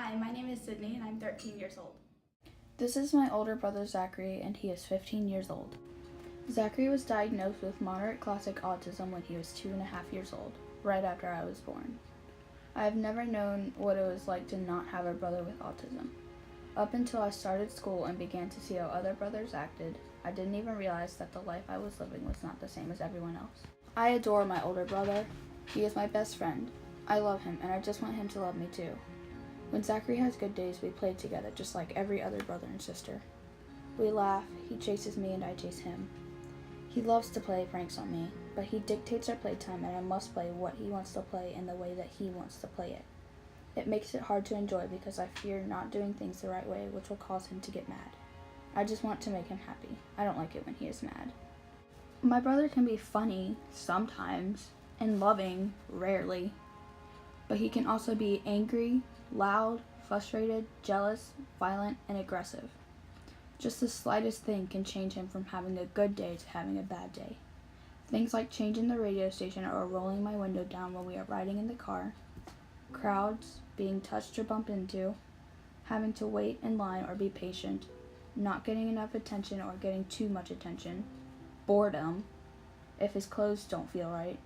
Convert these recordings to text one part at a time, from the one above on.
Hi, my name is Sydney and I'm 13 years old. This is my older brother Zachary, and he is 15 years old. Zachary was diagnosed with moderate classic autism when he was 2.5 years old, right after I was born. I have never known what it was like to not have a brother with autism. Up until I started school and began to see how other brothers acted, I didn't even realize that the life I was living was not the same as everyone else. I adore my older brother. He is my best friend. I love him, and I just want him to love me too. When Zachary has good days, we play together just like every other brother and sister. We laugh, he chases me and I chase him. He loves to play pranks on me, but he dictates our playtime and I must play what he wants to play in the way that he wants to play it. It makes it hard to enjoy because I fear not doing things the right way, which will cause him to get mad. I just want to make him happy. I don't like it when he is mad. My brother can be funny sometimes and loving rarely, but he can also be angry, loud, frustrated, jealous, violent, and aggressive. Just the slightest thing can change him from having a good day to having a bad day. Things like changing the radio station or rolling my window down when we are riding in the car, crowds, being touched or bumped into, having to wait in line or be patient, not getting enough attention or getting too much attention, boredom, if his clothes don't feel right,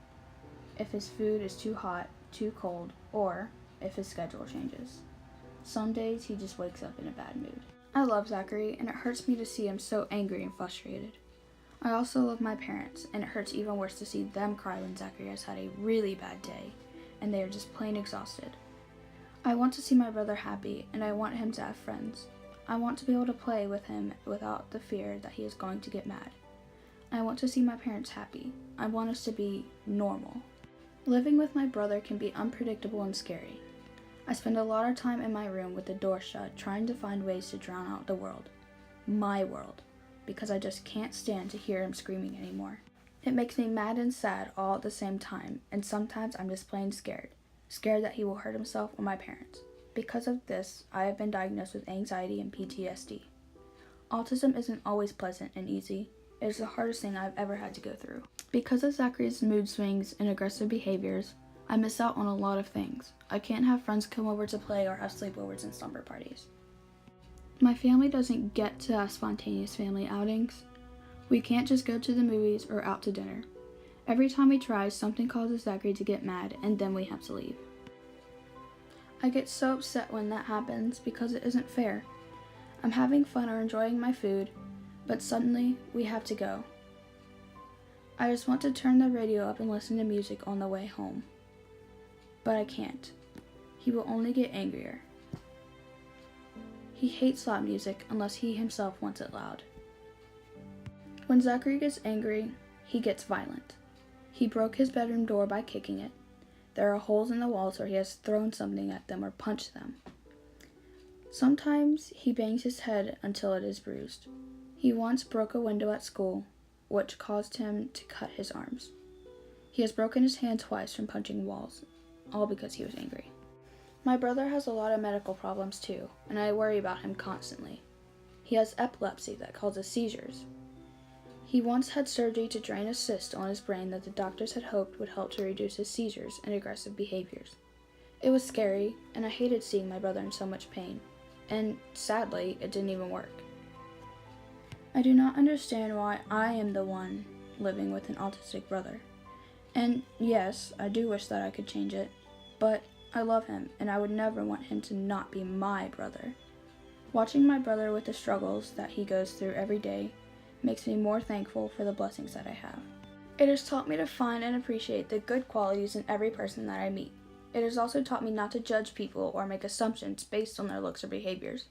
if his food is too hot, too cold, or if his schedule changes. Some days he just wakes up in a bad mood. I love Zachary, and it hurts me to see him so angry and frustrated. I also love my parents, and it hurts even worse to see them cry when Zachary has had a really bad day, and they are just plain exhausted. I want to see my brother happy, and I want him to have friends. I want to be able to play with him without the fear that he is going to get mad. I want to see my parents happy. I want us to be normal. Living with my brother can be unpredictable and scary. I spend a lot of time in my room with the door shut, trying to find ways to drown out the world. My world. Because I just can't stand to hear him screaming anymore. It makes me mad and sad all at the same time, and sometimes I'm just plain scared. Scared that he will hurt himself or my parents. Because of this, I have been diagnosed with anxiety and PTSD. Autism isn't always pleasant and easy. It is the hardest thing I've ever had to go through. Because of Zachary's mood swings and aggressive behaviors, I miss out on a lot of things. I can't have friends come over to play or have sleepovers and slumber parties. My family doesn't get to have spontaneous family outings. We can't just go to the movies or out to dinner. Every time we try, something causes Zachary to get mad, and then we have to leave. I get so upset when that happens because it isn't fair. I'm having fun or enjoying my food, but suddenly we have to go. I just want to turn the radio up and listen to music on the way home. But I can't. He will only get angrier. He hates loud music unless he himself wants it loud. When Zachary gets angry, he gets violent. He broke his bedroom door by kicking it. There are holes in the walls where he has thrown something at them or punched them. Sometimes he bangs his head until it is bruised. He once broke a window at school, which caused him to cut his arms. He has broken his hand twice from punching walls, all because he was angry. My brother has a lot of medical problems too, and I worry about him constantly. He has epilepsy that causes seizures. He once had surgery to drain a cyst on his brain that the doctors had hoped would help to reduce his seizures and aggressive behaviors. It was scary, and I hated seeing my brother in so much pain, and sadly, it didn't even work. I do not understand why I am the one living with an autistic brother. And yes, I do wish that I could change it, but I love him, and I would never want him to not be my brother. Watching my brother with the struggles that he goes through every day makes me more thankful for the blessings that I have. It has taught me to find and appreciate the good qualities in every person that I meet. It has also taught me not to judge people or make assumptions based on their looks or behaviors.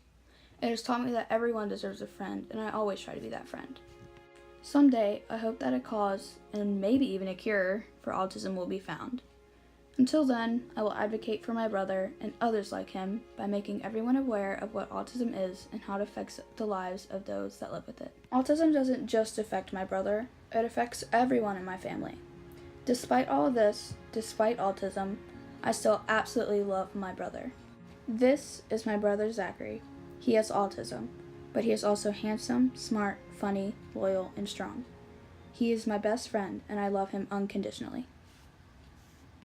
It has taught me that everyone deserves a friend, and I always try to be that friend. Someday, I hope that a cause, and maybe even a cure, for autism will be found. Until then, I will advocate for my brother and others like him by making everyone aware of what autism is and how it affects the lives of those that live with it. Autism doesn't just affect my brother, it affects everyone in my family. Despite all of this, despite autism, I still absolutely love my brother. This is my brother Zachary. He has autism, but he is also handsome, smart, funny, loyal, and strong. He is my best friend, and I love him unconditionally.